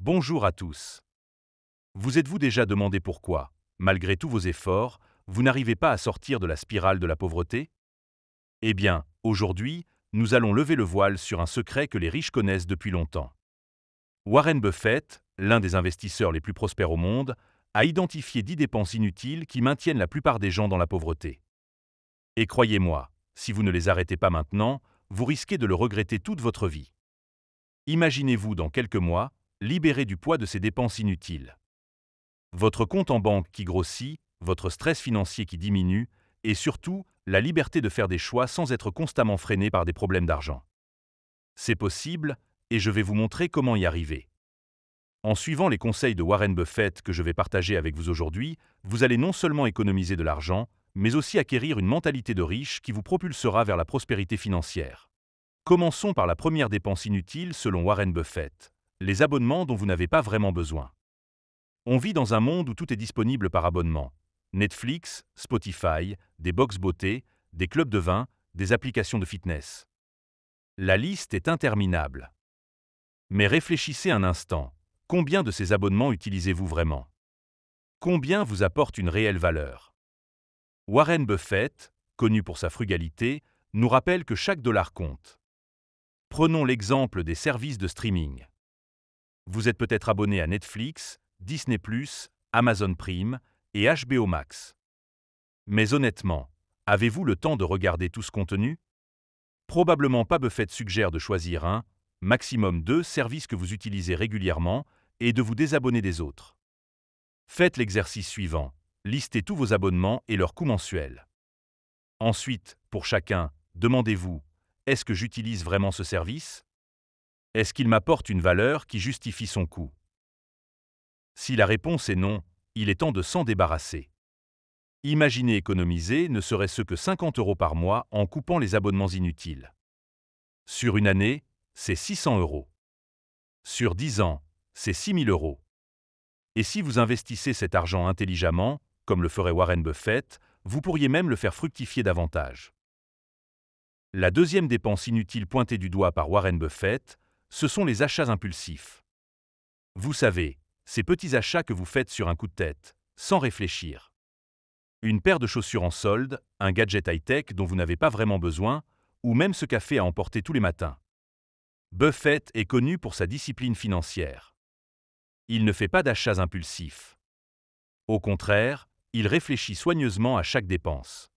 Bonjour à tous. Vous êtes-vous déjà demandé pourquoi, malgré tous vos efforts, vous n'arrivez pas à sortir de la spirale de la pauvreté? Eh bien, aujourd'hui, nous allons lever le voile sur un secret que les riches connaissent depuis longtemps. Warren Buffett, l'un des investisseurs les plus prospères au monde, a identifié 10 dépenses inutiles qui maintiennent la plupart des gens dans la pauvreté. Et croyez-moi, si vous ne les arrêtez pas maintenant, vous risquez de le regretter toute votre vie. Imaginez-vous dans quelques mois, libéré du poids de ces dépenses inutiles. Votre compte en banque qui grossit, votre stress financier qui diminue, et surtout, la liberté de faire des choix sans être constamment freiné par des problèmes d'argent. C'est possible, et je vais vous montrer comment y arriver. En suivant les conseils de Warren Buffett que je vais partager avec vous aujourd'hui, vous allez non seulement économiser de l'argent, mais aussi acquérir une mentalité de riche qui vous propulsera vers la prospérité financière. Commençons par la première dépense inutile selon Warren Buffett, les abonnements dont vous n'avez pas vraiment besoin. On vit dans un monde où tout est disponible par abonnement. Netflix, Spotify, des box beauté, des clubs de vin, des applications de fitness. La liste est interminable. Mais réfléchissez un instant. Combien de ces abonnements utilisez-vous vraiment? Combien vous apportent une réelle valeur? Warren Buffett, connu pour sa frugalité, nous rappelle que chaque dollar compte. Prenons l'exemple des services de streaming. Vous êtes peut-être abonné à Netflix, Disney+, Amazon Prime et HBO Max. Mais honnêtement, avez-vous le temps de regarder tout ce contenu? Probablement pas. Buffett suggère de choisir un, maximum 2 services que vous utilisez régulièrement et de vous désabonner des autres. Faites l'exercice suivant, listez tous vos abonnements et leurs coûts mensuels. Ensuite, pour chacun, demandez-vous, est-ce que j'utilise vraiment ce service? Est-ce qu'il m'apporte une valeur qui justifie son coût? Si la réponse est non, il est temps de s'en débarrasser. Imaginez économiser ne serait-ce que 50 € par mois en coupant les abonnements inutiles. Sur une année, c'est 600 €. Sur 10 ans, c'est 6 000 €. Et si vous investissez cet argent intelligemment, comme le ferait Warren Buffett, vous pourriez même le faire fructifier davantage. La deuxième dépense inutile pointée du doigt par Warren Buffett, ce sont les achats impulsifs. Vous savez, ces petits achats que vous faites sur un coup de tête, sans réfléchir. Une paire de chaussures en solde, un gadget high-tech dont vous n'avez pas vraiment besoin, ou même ce café à emporter tous les matins. Buffett est connu pour sa discipline financière. Il ne fait pas d'achats impulsifs. Au contraire, il réfléchit soigneusement à chaque dépense.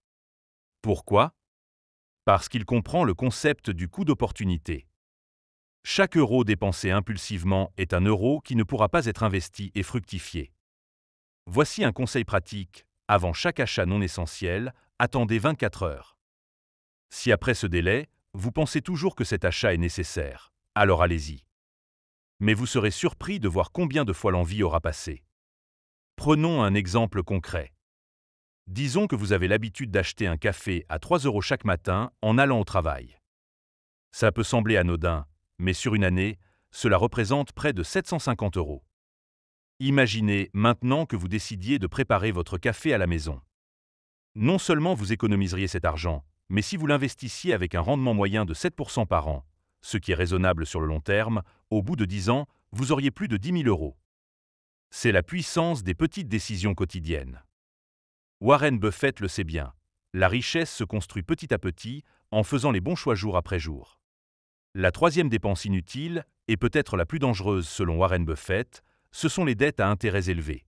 Pourquoi? Parce qu'il comprend le concept du coût d'opportunité. Chaque euro dépensé impulsivement est un euro qui ne pourra pas être investi et fructifié. Voici un conseil pratique. Avant chaque achat non essentiel, attendez 24 heures. Si après ce délai, vous pensez toujours que cet achat est nécessaire, alors allez-y. Mais vous serez surpris de voir combien de fois l'envie aura passé. Prenons un exemple concret. Disons que vous avez l'habitude d'acheter un café à 3 € chaque matin en allant au travail. Ça peut sembler anodin, mais sur une année, cela représente près de 750 €. Imaginez maintenant que vous décidiez de préparer votre café à la maison. Non seulement vous économiseriez cet argent, mais si vous l'investissiez avec un rendement moyen de 7% par an, ce qui est raisonnable sur le long terme, au bout de 10 ans, vous auriez plus de 10 000 €. C'est la puissance des petites décisions quotidiennes. Warren Buffett le sait bien. La richesse se construit petit à petit en faisant les bons choix jour après jour. La troisième dépense inutile, et peut-être la plus dangereuse selon Warren Buffett, ce sont les dettes à intérêts élevés.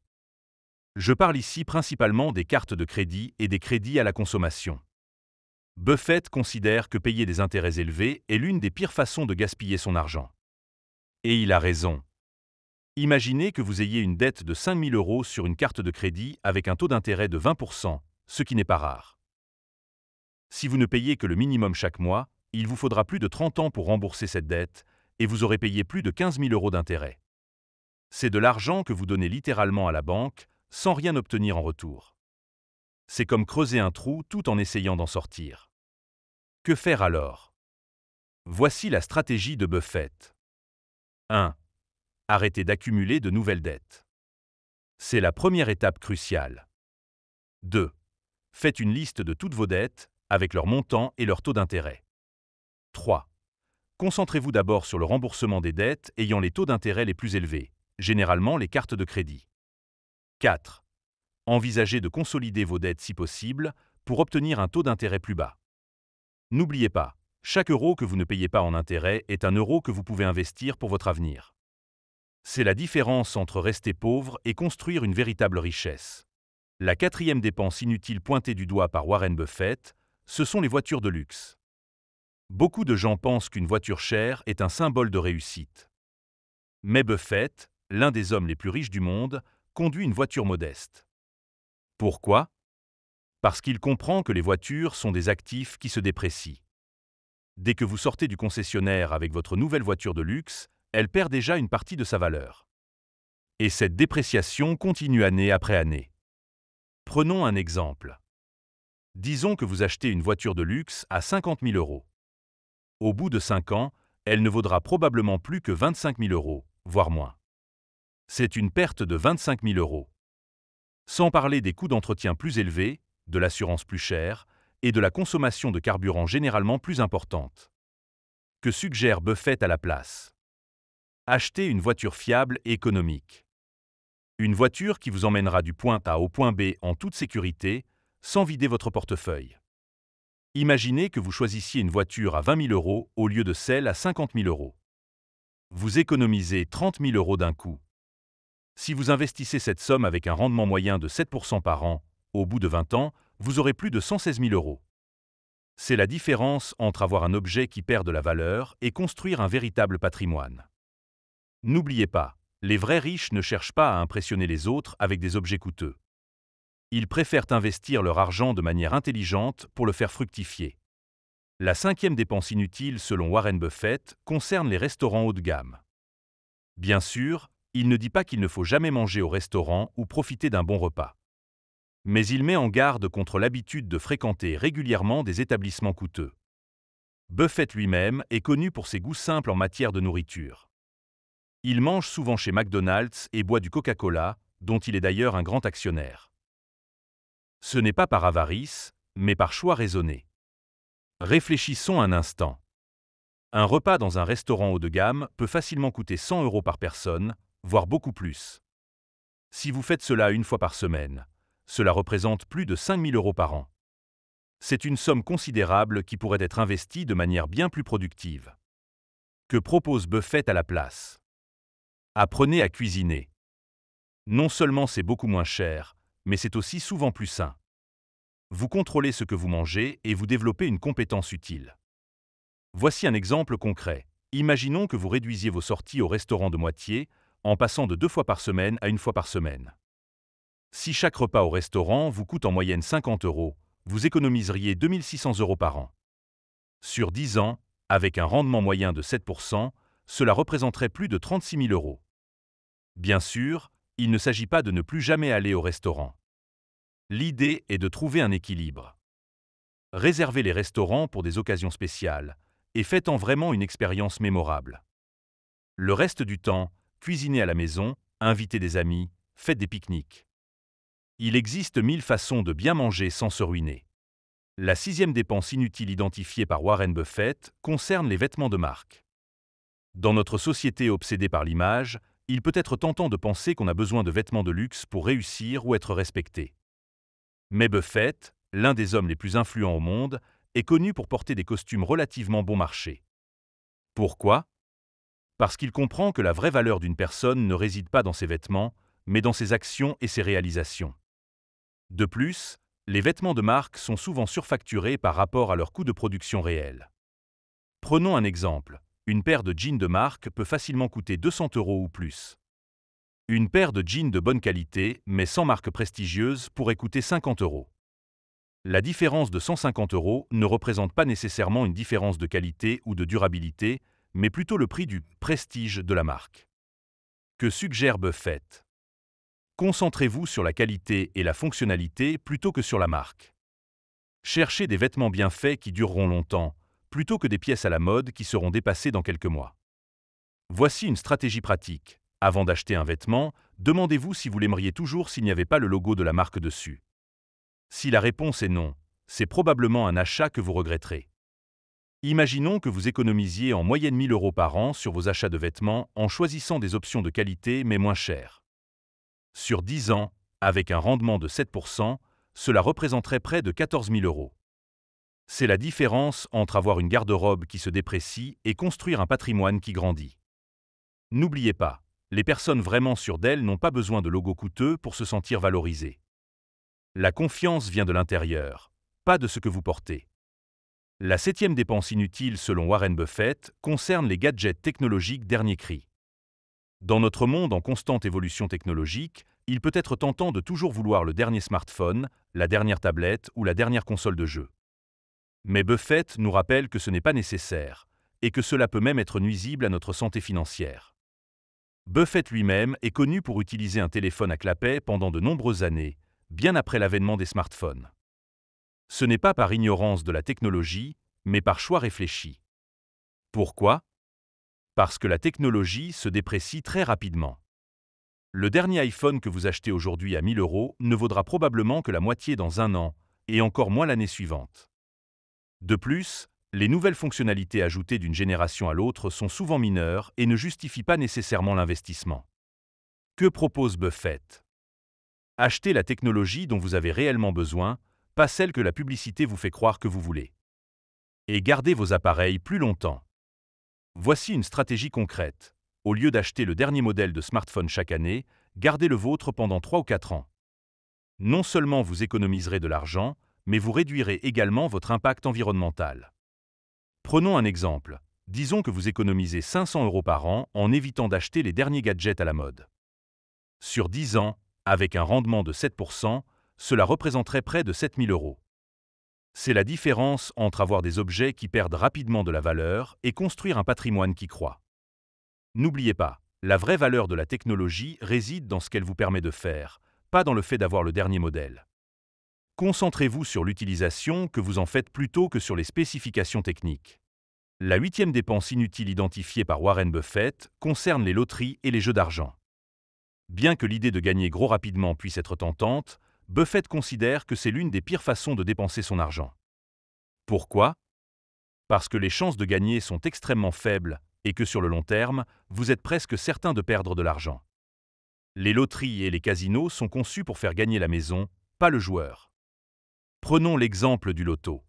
Je parle ici principalement des cartes de crédit et des crédits à la consommation. Buffett considère que payer des intérêts élevés est l'une des pires façons de gaspiller son argent. Et il a raison. Imaginez que vous ayez une dette de 5 000 € sur une carte de crédit avec un taux d'intérêt de 20%, ce qui n'est pas rare. Si vous ne payez que le minimum chaque mois, il vous faudra plus de 30 ans pour rembourser cette dette et vous aurez payé plus de 15 000 € d'intérêt. C'est de l'argent que vous donnez littéralement à la banque sans rien obtenir en retour. C'est comme creuser un trou tout en essayant d'en sortir. Que faire alors? Voici la stratégie de Buffett. 1. Arrêtez d'accumuler de nouvelles dettes. C'est la première étape cruciale. 2. Faites une liste de toutes vos dettes, avec leur montant et leur taux d'intérêt. 3. Concentrez-vous d'abord sur le remboursement des dettes ayant les taux d'intérêt les plus élevés, généralement les cartes de crédit. 4. Envisagez de consolider vos dettes si possible pour obtenir un taux d'intérêt plus bas. N'oubliez pas, chaque euro que vous ne payez pas en intérêt est un euro que vous pouvez investir pour votre avenir. C'est la différence entre rester pauvre et construire une véritable richesse. La quatrième dépense inutile pointée du doigt par Warren Buffett, ce sont les voitures de luxe. Beaucoup de gens pensent qu'une voiture chère est un symbole de réussite. Mais Buffett, l'un des hommes les plus riches du monde, conduit une voiture modeste. Pourquoi? Parce qu'il comprend que les voitures sont des actifs qui se déprécient. Dès que vous sortez du concessionnaire avec votre nouvelle voiture de luxe, elle perd déjà une partie de sa valeur. Et cette dépréciation continue année après année. Prenons un exemple. Disons que vous achetez une voiture de luxe à 50 000 euros. Au bout de 5 ans, elle ne vaudra probablement plus que 25 000 euros, voire moins. C'est une perte de 25 000 euros. Sans parler des coûts d'entretien plus élevés, de l'assurance plus chère et de la consommation de carburant généralement plus importante. Que suggère Buffett à la place? Achetez une voiture fiable et économique. Une voiture qui vous emmènera du point A au point B en toute sécurité, sans vider votre portefeuille. Imaginez que vous choisissiez une voiture à 20 000 euros au lieu de celle à 50 000 euros. Vous économisez 30 000 euros d'un coup. Si vous investissez cette somme avec un rendement moyen de 7% par an, au bout de 20 ans, vous aurez plus de 116 000 euros. C'est la différence entre avoir un objet qui perd de la valeur et construire un véritable patrimoine. N'oubliez pas, les vrais riches ne cherchent pas à impressionner les autres avec des objets coûteux. Ils préfèrent investir leur argent de manière intelligente pour le faire fructifier. La cinquième dépense inutile, selon Warren Buffett, concerne les restaurants haut de gamme. Bien sûr, il ne dit pas qu'il ne faut jamais manger au restaurant ou profiter d'un bon repas. Mais il met en garde contre l'habitude de fréquenter régulièrement des établissements coûteux. Buffett lui-même est connu pour ses goûts simples en matière de nourriture. Il mange souvent chez McDonald's et boit du Coca-Cola, dont il est d'ailleurs un grand actionnaire. Ce n'est pas par avarice, mais par choix raisonné. Réfléchissons un instant. Un repas dans un restaurant haut de gamme peut facilement coûter 100 euros par personne, voire beaucoup plus. Si vous faites cela une fois par semaine, cela représente plus de 5 000 euros par an. C'est une somme considérable qui pourrait être investie de manière bien plus productive. Que propose Buffett à la place? Apprenez à cuisiner. Non seulement c'est beaucoup moins cher, mais c'est aussi souvent plus sain. Vous contrôlez ce que vous mangez et vous développez une compétence utile. Voici un exemple concret. Imaginons que vous réduisiez vos sorties au restaurant de moitié, en passant de 2 fois par semaine à 1 fois par semaine. Si chaque repas au restaurant vous coûte en moyenne 50 euros, vous économiseriez 2 600 euros par an. Sur 10 ans, avec un rendement moyen de 7%, cela représenterait plus de 36 000 euros. Bien sûr, il ne s'agit pas de ne plus jamais aller au restaurant. L'idée est de trouver un équilibre. Réservez les restaurants pour des occasions spéciales et faites-en vraiment une expérience mémorable. Le reste du temps, cuisinez à la maison, invitez des amis, faites des pique-niques. Il existe 1000 façons de bien manger sans se ruiner. La sixième dépense inutile identifiée par Warren Buffett concerne les vêtements de marque. Dans notre société obsédée par l'image, il peut être tentant de penser qu'on a besoin de vêtements de luxe pour réussir ou être respecté. Mais Buffett, l'un des hommes les plus influents au monde, est connu pour porter des costumes relativement bon marché. Pourquoi? Parce qu'il comprend que la vraie valeur d'une personne ne réside pas dans ses vêtements, mais dans ses actions et ses réalisations. De plus, les vêtements de marque sont souvent surfacturés par rapport à leur coût de production réel. Prenons un exemple. Une paire de jeans de marque peut facilement coûter 200 euros ou plus. Une paire de jeans de bonne qualité, mais sans marque prestigieuse, pourrait coûter 50 euros. La différence de 150 euros ne représente pas nécessairement une différence de qualité ou de durabilité, mais plutôt le prix du prestige de la marque. Que suggère Buffett? Concentrez-vous sur la qualité et la fonctionnalité plutôt que sur la marque. Cherchez des vêtements bien faits qui dureront longtemps, plutôt que des pièces à la mode qui seront dépassées dans quelques mois. Voici une stratégie pratique. Avant d'acheter un vêtement, demandez-vous si vous l'aimeriez toujours s'il n'y avait pas le logo de la marque dessus. Si la réponse est non, c'est probablement un achat que vous regretterez. Imaginons que vous économisiez en moyenne 1 000 € par an sur vos achats de vêtements en choisissant des options de qualité mais moins chères. Sur 10 ans, avec un rendement de 7%, cela représenterait près de 14 000 €. C'est la différence entre avoir une garde-robe qui se déprécie et construire un patrimoine qui grandit. N'oubliez pas, les personnes vraiment sûres d'elles n'ont pas besoin de logos coûteux pour se sentir valorisées. La confiance vient de l'intérieur, pas de ce que vous portez. La 7e dépense inutile selon Warren Buffett concerne les gadgets technologiques dernier cri. Dans notre monde en constante évolution technologique, il peut être tentant de toujours vouloir le dernier smartphone, la dernière tablette ou la dernière console de jeu. Mais Buffett nous rappelle que ce n'est pas nécessaire, et que cela peut même être nuisible à notre santé financière. Buffett lui-même est connu pour utiliser un téléphone à clapet pendant de nombreuses années, bien après l'avènement des smartphones. Ce n'est pas par ignorance de la technologie, mais par choix réfléchi. Pourquoi ? Parce que la technologie se déprécie très rapidement. Le dernier iPhone que vous achetez aujourd'hui à 1 000 € ne vaudra probablement que la moitié dans un an, et encore moins l'année suivante. De plus, les nouvelles fonctionnalités ajoutées d'une génération à l'autre sont souvent mineures et ne justifient pas nécessairement l'investissement. Que propose Buffett ? Achetez la technologie dont vous avez réellement besoin, pas celle que la publicité vous fait croire que vous voulez. Et gardez vos appareils plus longtemps. Voici une stratégie concrète. Au lieu d'acheter le dernier modèle de smartphone chaque année, gardez le vôtre pendant 3 ou 4 ans. Non seulement vous économiserez de l'argent, mais vous réduirez également votre impact environnemental. Prenons un exemple. Disons que vous économisez 500 € par an en évitant d'acheter les derniers gadgets à la mode. Sur 10 ans, avec un rendement de 7%, cela représenterait près de 7 000 €. C'est la différence entre avoir des objets qui perdent rapidement de la valeur et construire un patrimoine qui croît. N'oubliez pas, la vraie valeur de la technologie réside dans ce qu'elle vous permet de faire, pas dans le fait d'avoir le dernier modèle. Concentrez-vous sur l'utilisation que vous en faites plutôt que sur les spécifications techniques. La 8e dépense inutile identifiée par Warren Buffett concerne les loteries et les jeux d'argent. Bien que l'idée de gagner gros rapidement puisse être tentante, Buffett considère que c'est l'une des pires façons de dépenser son argent. Pourquoi ? Parce que les chances de gagner sont extrêmement faibles et que sur le long terme, vous êtes presque certain de perdre de l'argent. Les loteries et les casinos sont conçus pour faire gagner la maison, pas le joueur. Prenons l'exemple du loto.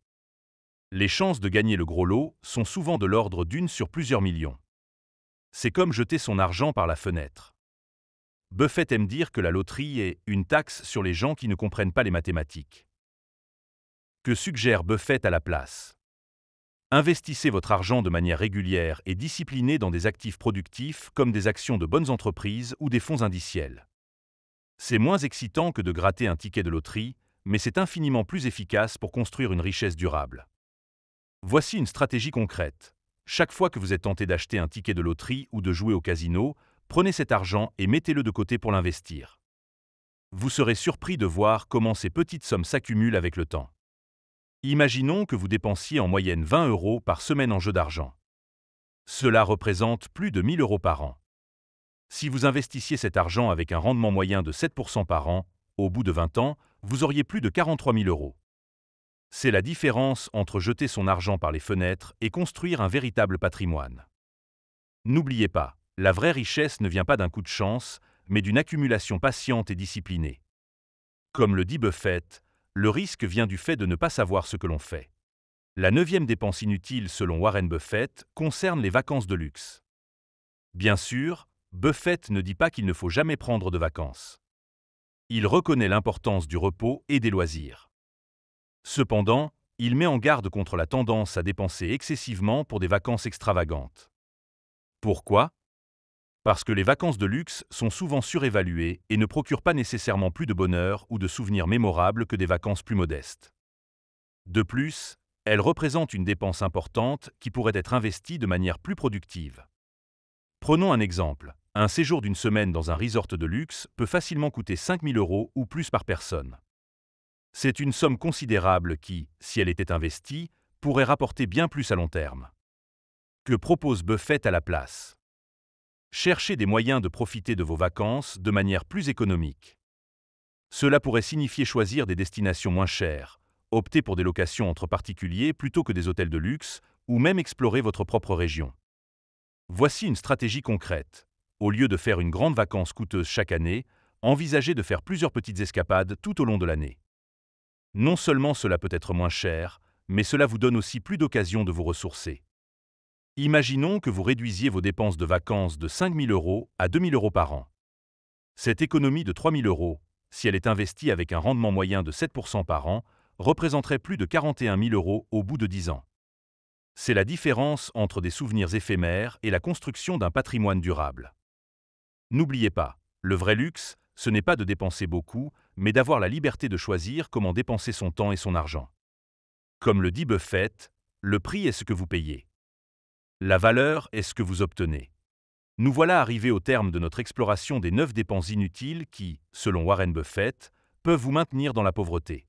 Les chances de gagner le gros lot sont souvent de l'ordre d'1 sur plusieurs millions. C'est comme jeter son argent par la fenêtre. Buffett aime dire que la loterie est une taxe sur les gens qui ne comprennent pas les mathématiques. Que suggère Buffett à la place ? Investissez votre argent de manière régulière et disciplinée dans des actifs productifs comme des actions de bonnes entreprises ou des fonds indiciels. C'est moins excitant que de gratter un ticket de loterie, mais c'est infiniment plus efficace pour construire une richesse durable. Voici une stratégie concrète. Chaque fois que vous êtes tenté d'acheter un ticket de loterie ou de jouer au casino, prenez cet argent et mettez-le de côté pour l'investir. Vous serez surpris de voir comment ces petites sommes s'accumulent avec le temps. Imaginons que vous dépensiez en moyenne 20 € par semaine en jeu d'argent. Cela représente plus de 1 000 € par an. Si vous investissiez cet argent avec un rendement moyen de 7% par an, au bout de 20 ans, vous auriez plus de 43 000 €. C'est la différence entre jeter son argent par les fenêtres et construire un véritable patrimoine. N'oubliez pas, la vraie richesse ne vient pas d'un coup de chance, mais d'une accumulation patiente et disciplinée. Comme le dit Buffett, le risque vient du fait de ne pas savoir ce que l'on fait. La 9e dépense inutile selon Warren Buffett concerne les vacances de luxe. Bien sûr, Buffett ne dit pas qu'il ne faut jamais prendre de vacances. Il reconnaît l'importance du repos et des loisirs. Cependant, il met en garde contre la tendance à dépenser excessivement pour des vacances extravagantes. Pourquoi ? Parce que les vacances de luxe sont souvent surévaluées et ne procurent pas nécessairement plus de bonheur ou de souvenirs mémorables que des vacances plus modestes. De plus, elles représentent une dépense importante qui pourrait être investie de manière plus productive. Prenons un exemple. Un séjour d'une semaine dans un resort de luxe peut facilement coûter 5 000 € ou plus par personne. C'est une somme considérable qui, si elle était investie, pourrait rapporter bien plus à long terme. Que propose Buffett à la place ? Cherchez des moyens de profiter de vos vacances de manière plus économique. Cela pourrait signifier choisir des destinations moins chères, opter pour des locations entre particuliers plutôt que des hôtels de luxe, ou même explorer votre propre région. Voici une stratégie concrète. Au lieu de faire une grande vacance coûteuse chaque année, envisagez de faire plusieurs petites escapades tout au long de l'année. Non seulement cela peut être moins cher, mais cela vous donne aussi plus d'occasions de vous ressourcer. Imaginons que vous réduisiez vos dépenses de vacances de 5 000 € à 2 000 € par an. Cette économie de 3 000 €, si elle est investie avec un rendement moyen de 7% par an, représenterait plus de 41 000 € au bout de 10 ans. C'est la différence entre des souvenirs éphémères et la construction d'un patrimoine durable. N'oubliez pas, le vrai luxe, ce n'est pas de dépenser beaucoup, mais d'avoir la liberté de choisir comment dépenser son temps et son argent. Comme le dit Buffett, le prix est ce que vous payez. La valeur est ce que vous obtenez. Nous voilà arrivés au terme de notre exploration des 9 dépenses inutiles qui, selon Warren Buffett, peuvent vous maintenir dans la pauvreté.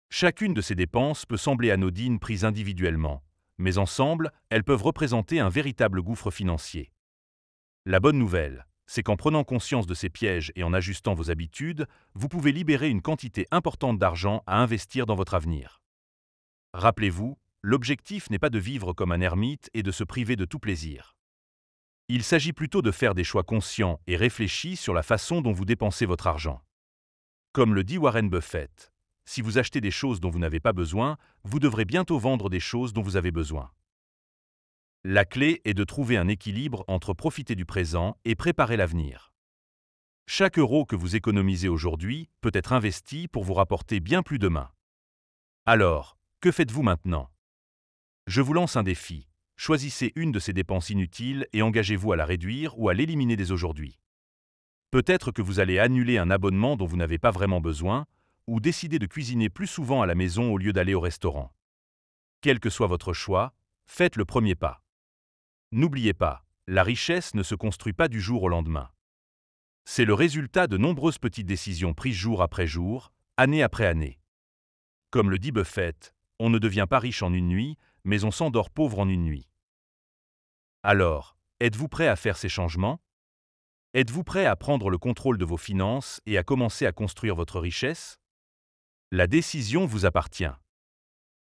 Chacune de ces dépenses peut sembler anodine prise individuellement, mais ensemble, elles peuvent représenter un véritable gouffre financier. La bonne nouvelle, c'est qu'en prenant conscience de ces pièges et en ajustant vos habitudes, vous pouvez libérer une quantité importante d'argent à investir dans votre avenir. Rappelez-vous, l'objectif n'est pas de vivre comme un ermite et de se priver de tout plaisir. Il s'agit plutôt de faire des choix conscients et réfléchis sur la façon dont vous dépensez votre argent. Comme le dit Warren Buffett, si vous achetez des choses dont vous n'avez pas besoin, vous devrez bientôt vendre des choses dont vous avez besoin. La clé est de trouver un équilibre entre profiter du présent et préparer l'avenir. Chaque euro que vous économisez aujourd'hui peut être investi pour vous rapporter bien plus demain. Alors, que faites-vous maintenant? Je vous lance un défi. Choisissez une de ces dépenses inutiles et engagez-vous à la réduire ou à l'éliminer dès aujourd'hui. Peut-être que vous allez annuler un abonnement dont vous n'avez pas vraiment besoin, ou décider de cuisiner plus souvent à la maison au lieu d'aller au restaurant. Quel que soit votre choix, faites le premier pas. N'oubliez pas, la richesse ne se construit pas du jour au lendemain. C'est le résultat de nombreuses petites décisions prises jour après jour, année après année. Comme le dit Buffett, on ne devient pas riche en une nuit, mais on s'endort pauvre en une nuit. Alors, êtes-vous prêt à faire ces changements? Êtes-vous prêt à prendre le contrôle de vos finances et à commencer à construire votre richesse? La décision vous appartient.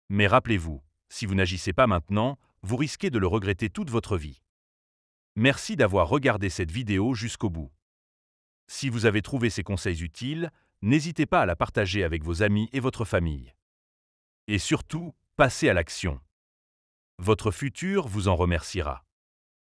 Mais rappelez-vous, si vous n'agissez pas maintenant, vous risquez de le regretter toute votre vie. Merci d'avoir regardé cette vidéo jusqu'au bout. Si vous avez trouvé ces conseils utiles, n'hésitez pas à la partager avec vos amis et votre famille. Et surtout, passez à l'action. Votre futur vous en remerciera.